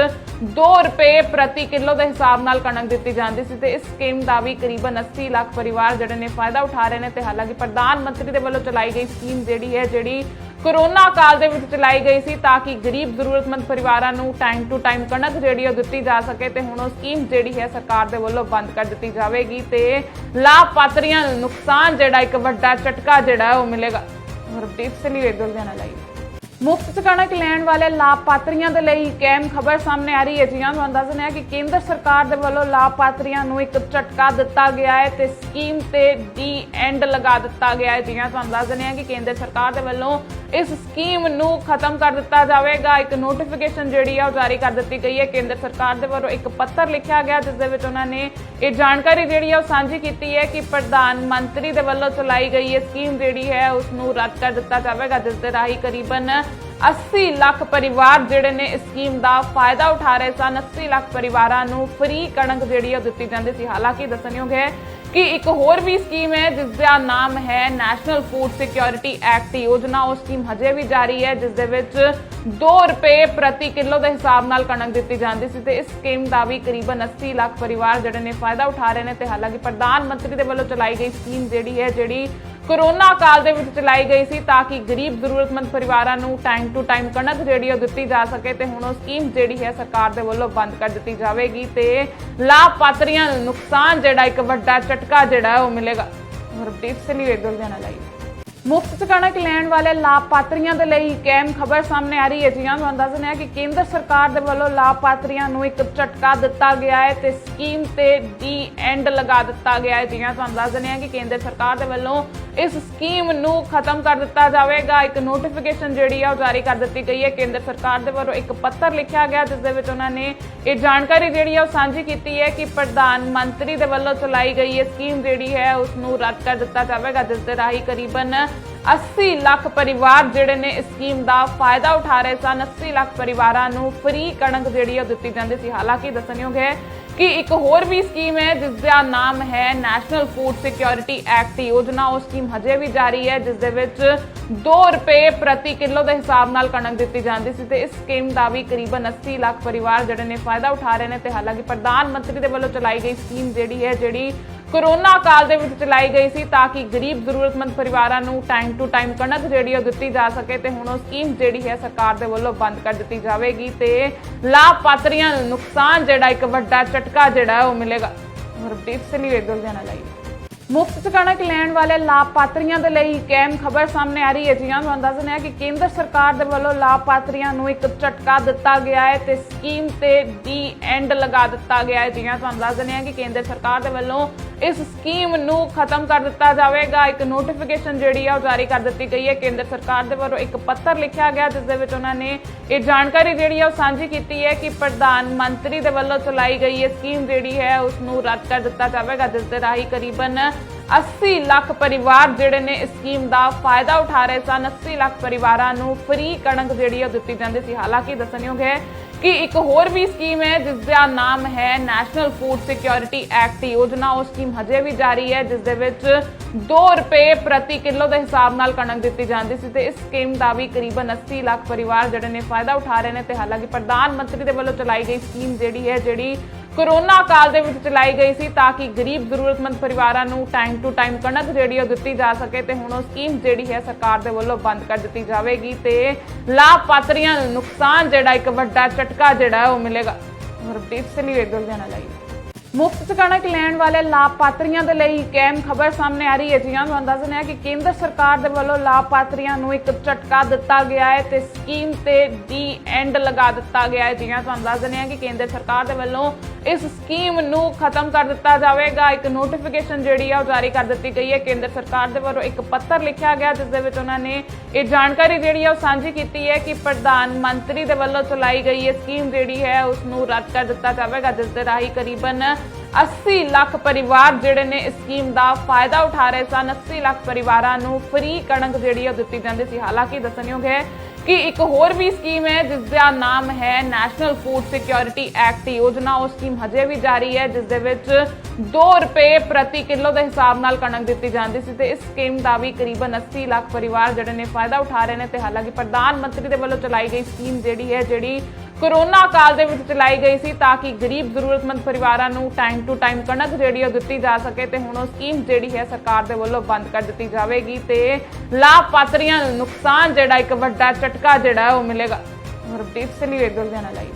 2 ਰੁਪਏ ਪ੍ਰਤੀ ਕਿਲੋ ਦੇ ਹਿਸਾਬ ਨਾਲ ਕਣਕ ਦਿੱਤੀ ਜਾਂਦੀ ਸੀ ਤੇ ਇਸ ਸਕੀਮ ਦਾ ਵੀ ਕਰੀਬਨ 80 ਲੱਖ ਪਰਿਵਾਰ ਜਿਹੜੇ ਨੇ ਫਾਇਦਾ ਉਠਾ ਰਹੇ ਨੇ। ਤੇ ਹਾਲਾਂਕਿ ਪ੍ਰਧਾਨ ਮੰਤਰੀ ਦੇ ਵੱਲੋਂ ਚਲਾਈ ਗਈ ਸਕੀਮ ਜਿਹੜੀ ਕੋਰੋਨਾ ਕਾਲ ਦੇ ਵਿੱਚ ਚਲਾਈ ਗਈ ਸੀ ਤਾਂ ਕਿ ਗਰੀਬ ਜ਼ਰੂਰਤਮੰਦ ਪਰਿਵਾਰਾਂ ਨੂੰ ਟਾਈਮ ਟੂ ਟਾਈਮ ਕਣਕ ਜਿਹੜੀ ਉਹ ਦਿੱਤੀ ਜਾ ਸਕੇ ਤੇ ਹੁਣ ਉਹ ਸਕੀਮ ਜਿਹੜੀ ਹੈ ਸਰਕਾਰ ਦੇ ਵੱਲੋਂ ਬੰਦ ਕਰ ਦਿੱਤੀ ਜਾਵੇਗੀ ਤੇ ਲਾਭਪਾਤਰੀਆਂ ਨੂੰ ਨੁਕਸਾਨ ਜਿਹੜਾ ਇੱਕ ਵੱਡਾ ਝਟਕਾ ਜਿਹੜਾ ਉਹ ਮਿਲੇਗਾ। ਹਰਦੀਪ ਸਿੰਘ ਵੇਦਲ ਦੇ ਨਾਲ ਆਈ ਮੁਫਤ ਕਣਕ ਲੈਣ ਵਾਲੇ ਲਾਭਪਾਤਰੀਆਂ ਦੇ ਲਈ ਇੱਕ ਅਹਿਮ ਖਬਰ ਸਾਹਮਣੇ ਆ ਰਹੀ ਹੈ। ਜੀ ਹਾਂ, ਤੁਹਾਨੂੰ ਦੱਸ ਦਿੰਦੇ ਹਾਂ ਕਿ ਕੇਂਦਰ ਸਰਕਾਰ ਦੇ ਵੱਲੋਂ ਲਾਭਪਾਤਰੀਆਂ ਨੂੰ ਇੱਕ ਝਟਕਾ ਦਿੱਤਾ ਗਿਆ ਹੈ ਤੇ ਸਕੀਮ ਤੇ ਦੀ ਐਂਡ ਲਗਾ ਦਿੱਤਾ ਗਿਆ ਹੈ। ਜੀ ਹਾਂ, ਤੁਹਾਨੂੰ ਦੱਸ ਦਿੰਦੇ ਹਾਂ ਕਿ ਕੇਂਦਰ ਸਰਕਾਰ ਦੇ ਵੱਲੋਂ ਇਸ ਸਕੀਮ ਨੂੰ ਖਤਮ ਕਰ ਦਿੱਤਾ ਜਾਵੇਗਾ। ਇੱਕ ਨੋਟੀਫਿਕੇਸ਼ਨ ਜਿਹੜੀ ਆ ਉਹ ਜਾਰੀ ਕਰ ਦਿੱਤੀ ਗਈ ਹੈ। ਕੇਂਦਰ ਸਰਕਾਰ ਦੇ ਵੱਲੋਂ ਇੱਕ ਪੱਤਰ ਲਿਖਿਆ ਗਿਆ ਜਿਸ ਦੇ ਵਿੱਚ ਉਹਨਾਂ ਨੇ ਇਹ ਜਾਣਕਾਰੀ ਜਿਹੜੀ ਆ ਉਹ ਸਾਂਝੀ ਕੀਤੀ ਹੈ ਕਿ ਪ੍ਰਧਾਨ ਮੰਤਰੀ ਦੇ ਵੱਲੋਂ ਚਲਾਈ ਗਈ ਇਹ ਸਕੀਮ ਜਿਹੜੀ ਹੈ ਉਸ ਨੂੰ ਰੱਦ ਕਰ ਦਿੱਤਾ ਜਾਵੇਗਾ, ਜਿਸ ਦੇ ਰਾਹੀਂ ਕਰੀਬਨ 80 ਲੱਖ ਪਰਿਵਾਰ ਜਿਹੜੇ ਨੇ ਇਸ ਸਕੀਮ ਦਾ ਫਾਇਦਾ ਉਠਾ ਰਹੇ ਸਨ। 80 ਲੱਖ ਪਰਿਵਾਰਾਂ ਨੂੰ ਫ੍ਰੀ ਕਣਕ ਜਿਹੜੀ ਉਹ ਦਿੱਤੀ ਜਾਂਦੀ ਸੀ। ਹਾਲਾਂਕਿ ਦੱਸਣਯੋਗ ਹੈ ਕਿ ਇੱਕ ਹੋਰ ਵੀ ਸਕੀਮ ਹੈ ਜਿਸ ਦਾ ਨਾਮ ਹੈ ਨੈਸ਼ਨਲ ਫੂਡ ਸਿਕਿਉਰਿਟੀ ਐਕਟ ਯੋਜਨਾ। ਉਹ ਸਕੀਮ ਹਜੇ ਵੀ ਜਾਰੀ ਹੈ ਜਿਸ ਦੇ ਵਿੱਚ 2 ਰੁਪਏ ਪ੍ਰਤੀ ਕਿਲੋ ਦੇ ਹਿਸਾਬ ਨਾਲ ਕਣਕ ਦਿੱਤੀ ਜਾਂਦੀ ਸੀ ਤੇ ਇਸ ਸਕੀਮ ਦਾ ਵੀ ਕਰੀਬਨ 80 ਲੱਖ ਪਰਿਵਾਰ ਜਿਹੜੇ ਨੇ ਫਾਇਦਾ ਉਠਾ ਰਹੇ ਨੇ। ਤੇ ਹਾਲਾਂਕਿ ਪ੍ਰਧਾਨ ਮੰਤਰੀ ਦੇ ਵੱਲੋਂ ਚਲਾਈ ਗਈ ਸਕੀਮ ਜਿਹੜੀ ਕੋਰੋਨਾ ਕਾਲ ਦੇ ਵਿੱਚ ਚਲਾਈ ਗਈ ਸੀ ਤਾਂ ਕਿ ਗਰੀਬ ਜ਼ਰੂਰਤਮੰਦ ਪਰਿਵਾਰਾਂ ਨੂੰ ਟਾਈਮ ਟੂ ਟਾਈਮ ਕਣਕ ਜਿਹੜੀ ਉਹ ਦਿੱਤੀ ਜਾ ਸਕੇ ਤੇ ਹੁਣ ਉਹ ਸਕੀਮ ਜਿਹੜੀ ਹੈ ਸਰਕਾਰ ਦੇ ਵੱਲੋਂ ਬੰਦ ਕਰ ਦਿੱਤੀ ਜਾਵੇਗੀ ਤੇ ਲਾਭਪਾਤਰੀਆਂ ਨੂੰ ਨੁਕਸਾਨ ਜਿਹੜਾ ਇੱਕ ਵੱਡਾ ਝਟਕਾ ਜਿਹੜਾ ਉਹ ਮਿਲੇਗਾ। ਹਰਦੀਪ ਸਿੰਘ ਵੇਦਲ ਦੇ ਨਾਲ ਆਈ ਮੁਫਤ ਕਣਕ ਲੈਣ ਵਾਲੇ ਲਾਭਪਾਤਰੀਆਂ ਦੇ ਲਈ ਇੱਕ ਅਹਿਮ ਖਬਰ ਸਾਹਮਣੇ ਆ ਰਹੀ ਹੈ। ਜੀ ਹਾਂ, ਤੁਹਾਨੂੰ ਦੱਸ ਦਿੰਦੇ ਹਾਂ ਕਿ ਕੇਂਦਰ ਸਰਕਾਰ ਦੇ ਵੱਲੋਂ ਲਾਭਪਾਤਰੀਆਂ ਨੂੰ ਇੱਕ ਝਟਕਾ ਦਿੱਤਾ ਗਿਆ ਹੈ ਤੇ ਸਕੀਮ ਤੇ ਦੀ ਐਂਡ ਲਗਾ ਦਿੱਤਾ ਗਿਆ ਹੈ। ਜੀ ਹਾਂ, ਤੁਹਾਨੂੰ ਦੱਸ ਦਿੰਦੇ ਹਾਂ ਕਿ ਕੇਂਦਰ ਸਰਕਾਰ ਦੇ ਵੱਲੋਂ ਇਸ ਸਕੀਮ ਨੂੰ ਖਤਮ ਕਰ ਦਿੱਤਾ ਜਾਵੇਗਾ। ਇੱਕ ਨੋਟੀਫਿਕੇਸ਼ਨ ਜਿਹੜੀ ਆ ਉਹ ਜਾਰੀ ਕਰ ਦਿੱਤੀ ਗਈ ਹੈ। ਕੇਂਦਰ ਸਰਕਾਰ ਦੇ ਵੱਲੋਂ ਇੱਕ ਪੱਤਰ ਲਿਖਿਆ ਗਿਆ ਜਿਸ ਦੇ ਵਿੱਚ ਉਹਨਾਂ ਨੇ ਇਹ ਜਾਣਕਾਰੀ ਜਿਹੜੀ ਆ ਉਹ ਸਾਂਝੀ ਕੀਤੀ ਹੈ ਕਿ ਪ੍ਰਧਾਨ ਮੰਤਰੀ ਦੇ ਵੱਲੋਂ ਚਲਾਈ ਗਈ ਇਹ ਸਕੀਮ ਜਿਹੜੀ ਹੈ ਉਸ ਨੂੰ ਰੱਦ ਕਰ ਦਿੱਤਾ ਜਾਵੇਗਾ, ਜਿਸ ਦੇ ਰਾਹੀਂ ਕਰੀਬਨ 80 ਲੱਖ ਪਰਿਵਾਰ ਜਿਹੜੇ ਨੇ ਇਸ ਸਕੀਮ ਦਾ ਫਾਇਦਾ ਉਠਾ ਰਹੇ ਸਨ। 80 ਲੱਖ ਪਰਿਵਾਰਾਂ ਨੂੰ ਫ੍ਰੀ ਕਣਕ ਜਿਹੜੀ ਉਹ ਦਿੱਤੀ ਜਾਂਦੀ ਸੀ। ਹਾਲਾਂਕਿ ਦੱਸਣਯੋਗ ਹੈ ਕਿ ਇੱਕ ਹੋਰ ਵੀ ਸਕੀਮ ਹੈ ਜਿਸ ਦਾ ਨਾਮ ਹੈ ਨੈਸ਼ਨਲ ਫੂਡ ਸਿਕਿਉਰਿਟੀ ਐਕਟ ਯੋਜਨਾ। ਉਹ ਸਕੀਮ ਹਜੇ ਵੀ ਜਾਰੀ ਹੈ ਜਿਸ ਦੇ ਵਿੱਚ 2 ਰੁਪਏ ਪ੍ਰਤੀ ਕਿਲੋ ਦੇ ਹਿਸਾਬ ਨਾਲ ਕਣਕ ਦਿੱਤੀ ਜਾਂਦੀ ਸੀ ਤੇ ਇਸ ਸਕੀਮ ਦਾ ਵੀ ਕਰੀਬਨ 80 ਲੱਖ ਪਰਿਵਾਰ ਜਿਹੜੇ ਨੇ ਫਾਇਦਾ ਉਠਾ ਰਹੇ ਨੇ। ਤੇ ਹਾਲਾਂਕਿ ਪ੍ਰਧਾਨ ਮੰਤਰੀ ਦੇ ਵੱਲੋਂ ਚਲਾਈ ਗਈ ਸਕੀਮ ਜਿਹੜੀ ਕੋਰੋਨਾ ਕਾਲ ਦੇ ਵਿੱਚ ਚਲਾਈ ਗਈ ਸੀ ਤਾਂ ਕਿ ਗਰੀਬ ਜ਼ਰੂਰਤਮੰਦ ਪਰਿਵਾਰਾਂ ਨੂੰ ਟਾਈਮ ਟੂ ਟਾਈਮ ਕਣਕ ਜਿਹੜੀ ਉਹ ਦਿੱਤੀ ਜਾ ਸਕੇ ਤੇ ਹੁਣ ਉਹ ਸਕੀਮ ਜਿਹੜੀ ਹੈ ਸਰਕਾਰ ਦੇ ਵੱਲੋਂ ਬੰਦ ਕਰ ਦਿੱਤੀ ਜਾਵੇਗੀ ਤੇ ਲਾਭਪਾਤਰੀਆਂ ਨੂੰ ਨੁਕਸਾਨ ਜਿਹੜਾ ਇੱਕ ਵੱਡਾ ਝਟਕਾ ਜਿਹੜਾ ਉਹ ਮਿਲੇਗਾ। ਹਰਦੀਪ ਸਿੰਘ ਵੇਦਲ ਦੇ ਨਾਲ ਆਈ ਮੁਫਤ 'ਚ ਕਣਕ ਲੈਣ ਵਾਲੇ ਲਾਭਪਾਤਰੀਆਂ ਦੇ ਲਈ ਇੱਕ ਅਹਿਮ ਖਬਰ ਸਾਹਮਣੇ ਆ ਰਹੀ ਹੈ। ਜੀ ਹਾਂ, ਤੁਹਾਨੂੰ ਦੱਸ ਦਿੰਦੇ ਹਾਂ ਕਿ ਕੇਂਦਰ ਸਰਕਾਰ ਦੇ ਵੱਲੋਂ ਲਾਭਪਾਤਰੀਆਂ ਨੂੰ ਇੱਕ ਝਟਕਾ ਦਿੱਤਾ ਗਿਆ ਹੈ ਤੇ ਸਕੀਮ ਤੇ ਡੀ ਐਂਡ ਲਗਾ ਦਿੱਤਾ ਗਿਆ ਹੈ। ਜੀ ਹਾਂ, ਤੁਹਾਨੂੰ ਦੱਸ ਦਿੰਦੇ ਹਾਂ ਕਿ ਕੇਂਦਰ ਸਰਕਾਰ ਦੇ ਵੱਲੋਂ ਇਸ ਸਕੀਮ ਨੂੰ ਖਤਮ ਕਰ ਦਿੱਤਾ ਜਾਵੇਗਾ। ਇੱਕ ਨੋਟੀਫਿਕੇਸ਼ਨ ਜਿਹੜੀ ਆ ਉਹ ਜਾਰੀ ਕਰ ਦਿੱਤੀ ਗਈ ਹੈ। ਕੇਂਦਰ ਸਰਕਾਰ ਦੇ ਵੱਲੋਂ ਇੱਕ ਪੱਤਰ ਲਿਖਿਆ ਗਿਆ ਜਿਸ ਦੇ ਵਿੱਚ ਉਹਨਾਂ ਨੇ ਇਹ ਜਾਣਕਾਰੀ ਜਿਹੜੀ ਆ ਉਹ ਸਾਂਝੀ ਕੀਤੀ ਹੈ ਕਿ ਪ੍ਰਧਾਨ ਮੰਤਰੀ ਦੇ ਵੱਲੋਂ ਚਲਾਈ ਗਈ ਇਹ ਸਕੀਮ ਜਿਹੜੀ ਹੈ ਉਸ ਨੂੰ ਰੱਦ ਕਰ ਦਿੱਤਾ ਜਾਵੇਗਾ, ਜਿਸ ਦੇ ਰਾਹੀਂ ਕਰੀਬਨ 80 ਲੱਖ ਪਰਿਵਾਰ ਜਿਹੜੇ ਨੇ ਇਸ ਸਕੀਮ ਦਾ ਫਾਇਦਾ ਉਠਾ ਰਹੇ ਸਨ। 80 ਲੱਖ ਪਰਿਵਾਰਾਂ ਨੂੰ ਫ੍ਰੀ ਕਣਕ ਜਿਹੜੀ ਉਹ ਦਿੱਤੀ ਜਾਂਦੀ ਸੀ। ਹਾਲਾਂਕਿ ਦੱਸਣਯੋਗ ਹੈ ਕਿ ਇੱਕ ਹੋਰ ਵੀ ਸਕੀਮ ਹੈ ਜਿਸ ਦਾ ਨਾਮ ਹੈ ਨੈਸ਼ਨਲ ਫੂਡ ਸਿਕਿਉਰਿਟੀ ਐਕਟ ਯੋਜਨਾ। ਉਹ ਸਕੀਮ ਹਜੇ ਵੀ ਜਾਰੀ ਹੈ ਜਿਸ ਦੇ ਵਿੱਚ 2 ਰੁਪਏ ਪ੍ਰਤੀ ਕਿਲੋ ਦੇ ਹਿਸਾਬ ਨਾਲ ਕਣਕ ਦਿੱਤੀ ਜਾਂਦੀ ਸੀ ਤੇ ਇਸ ਸਕੀਮ ਦਾ ਵੀ ਕਰੀਬਨ 80 ਲੱਖ ਪਰਿਵਾਰ ਜਿਹੜੇ ਨੇ ਫਾਇਦਾ ਉਠਾ ਰਹੇ ਨੇ। ਤੇ ਹਾਲਾਂਕਿ ਪ੍ਰਧਾਨ ਮੰਤਰੀ ਦੇ ਵੱਲੋਂ ਚਲਾਈ ਗਈ ਸਕੀਮ ਜਿਹੜੀ ਕੋਰੋਨਾ ਕਾਲ ਦੇ ਵਿੱਚ ਚਲਾਈ ਗਈ ਸੀ ਤਾਂ ਕਿ ਗਰੀਬ ਜ਼ਰੂਰਤਮੰਦ ਪਰਿਵਾਰਾਂ ਨੂੰ ਟਾਈਮ ਟੂ ਟਾਈਮ ਕਣਕ ਜਿਹੜੀ ਉਹ ਦਿੱਤੀ ਜਾ ਸਕੇ ਤੇ ਹੁਣ ਉਹ ਸਕੀਮ ਜਿਹੜੀ ਹੈ ਸਰਕਾਰ ਦੇ ਵੱਲੋਂ ਬੰਦ ਕਰ ਦਿੱਤੀ ਜਾਵੇਗੀ ਤੇ ਲਾਭਪਾਤਰੀਆਂ ਨੂੰ ਨੁਕਸਾਨ ਜਿਹੜਾ ਇੱਕ ਵੱਡਾ ਝਟਕਾ ਜਿਹੜਾ ਉਹ ਮਿਲੇਗਾ। ਹਰਦੀਪ ਸਿੰਘ ਵੇਗਲ ਦੇ ਨਾਲ ਆਈ ਮੁਫਤ 'ਚ ਕਣਕ ਲੈਣ ਵਾਲੇ ਲਾਭਪਾਤਰੀਆਂ ਦੇ ਲਈ ਇੱਕ ਅਹਿਮ ਖਬਰ ਸਾਹਮਣੇ ਆ ਰਹੀ ਹੈ। ਜੀ ਹਾਂ, ਤੁਹਾਨੂੰ ਦੱਸ ਦਿੰਦੇ ਹਾਂ ਕਿ ਕੇਂਦਰ ਸਰਕਾਰ ਦੇ ਵੱਲੋਂ ਲਾਭਪਾਤਰੀਆਂ ਨੂੰ ਇੱਕ ਝਟਕਾ ਦਿੱਤਾ ਗਿਆ ਹੈ ਤੇ ਸਕੀਮ ਤੇ ਡੀ ਐਂਡ ਲਗਾ ਦਿੱਤਾ ਗਿਆ ਹੈ। ਜੀ ਹਾਂ, ਤੁਹਾਨੂੰ ਦੱਸ ਦਿੰਦੇ ਹਾਂ ਕਿ ਕੇਂਦਰ ਸਰਕਾਰ ਦੇ ਵੱਲੋਂ ਇਸ ਸਕੀਮ ਨੂੰ ਖਤਮ ਕਰ ਦਿੱਤਾ ਜਾਵੇਗਾ। ਇੱਕ ਨੋਟੀਫਿਕੇਸ਼ਨ ਜਿਹੜੀ ਆ ਉਹ ਜਾਰੀ ਕਰ ਦਿੱਤੀ ਗਈ ਹੈ। ਕੇਂਦਰ ਸਰਕਾਰ ਦੇ ਵੱਲੋਂ ਇੱਕ ਪੱਤਰ ਲਿਖਿਆ ਗਿਆ ਜਿਸ ਦੇ ਵਿੱਚ ਉਹਨਾਂ ਨੇ ਇਹ ਜਾਣਕਾਰੀ ਜਿਹੜੀ ਆ ਉਹ ਸਾਂਝੀ ਕੀਤੀ ਹੈ ਕਿ ਪ੍ਰਧਾਨ ਮੰਤਰੀ ਦੇ ਵੱਲੋਂ ਚਲਾਈ ਗਈ ਇਹ ਸਕੀਮ ਜਿਹੜੀ ਹੈ ਉਸ ਨੂੰ ਰੱਦ ਕਰ ਦਿੱਤਾ ਜਾਵੇਗਾ, ਜਿਸ ਦੇ ਰਾਹੀਂ ਕਰੀਬਨ 80 ਲੱਖ ਪਰਿਵਾਰ ਜਿਹੜੇ ਨੇ ਇਸ ਸਕੀਮ ਦਾ ਫਾਇਦਾ ਉਠਾ ਰਹੇ ਸਨ। 80 ਲੱਖ ਪਰਿਵਾਰਾਂ ਨੂੰ ਫ੍ਰੀ ਕਣਕ ਜਿਹੜੀ ਉਹ ਦਿੱਤੀ ਜਾਂਦੀ ਸੀ। ਹਾਲਾਂਕਿ ਦੱਸਣਯੋਗ ਹੈ ਕਿ ਇੱਕ ਹੋਰ ਵੀ ਸਕੀਮ ਹੈ ਜਿਸ ਦਾ ਨਾਮ ਹੈ ਨੈਸ਼ਨਲ ਫੂਡ ਸਿਕਿਉਰਿਟੀ ਐਕਟ ਯੋਜਨਾ। ਉਹ ਸਕੀਮ ਹਜੇ ਵੀ ਜਾਰੀ ਹੈ ਜਿਸ ਦੇ ਵਿੱਚ 2 ਰੁਪਏ ਪ੍ਰਤੀ ਕਿਲੋ ਦੇ ਹਿਸਾਬ ਨਾਲ ਕਣਕ ਦਿੱਤੀ ਜਾਂਦੀ ਸੀ ਤੇ ਇਸ ਸਕੀਮ ਦਾ ਵੀ ਕਰੀਬਨ 80 ਲੱਖ ਪਰਿਵਾਰ ਜਿਹੜੇ ਨੇ ਫਾਇਦਾ ਉਠਾ ਰਹੇ ਨੇ। ਤੇ ਹਾਲਾਂਕਿ ਪ੍ਰਧਾਨ ਮੰਤਰੀ ਦੇ ਵੱਲੋਂ ਚਲਾਈ ਗਈ ਸਕੀਮ ਜਿਹੜੀ ਕੋਰੋਨਾ ਕਾਲ ਦੇ ਵਿੱਚ ਚਲਾਈ ਗਈ ਸੀ ਤਾਂ ਕਿ ਗਰੀਬ ਜ਼ਰੂਰਤਮੰਦ ਪਰਿਵਾਰਾਂ ਨੂੰ ਟਾਈਮ ਟੂ ਟਾਈਮ ਕਣਕ ਜਿਹੜੀ ਉਹ ਦਿੱਤੀ ਜਾ ਸਕੇ ਤੇ ਹੁਣ ਉਹ ਸਕੀਮ ਜਿਹੜੀ ਹੈ ਸਰਕਾਰ ਦੇ ਵੱਲੋਂ ਬੰਦ ਕਰ ਦਿੱਤੀ ਜਾਵੇਗੀ ਤੇ ਲਾਭਪਾਤਰੀਆਂ ਨੂੰ ਨੁਕਸਾਨ ਜਿਹੜਾ ਇੱਕ ਵੱਡਾ ਝਟਕਾ ਜਿਹੜਾ ਉਹ ਮਿਲੇਗਾ। ਹਰਦੀਪ ਸਿੰਘ ਵੇਗਲ ਦੇ ਨਾਲ ਆਈ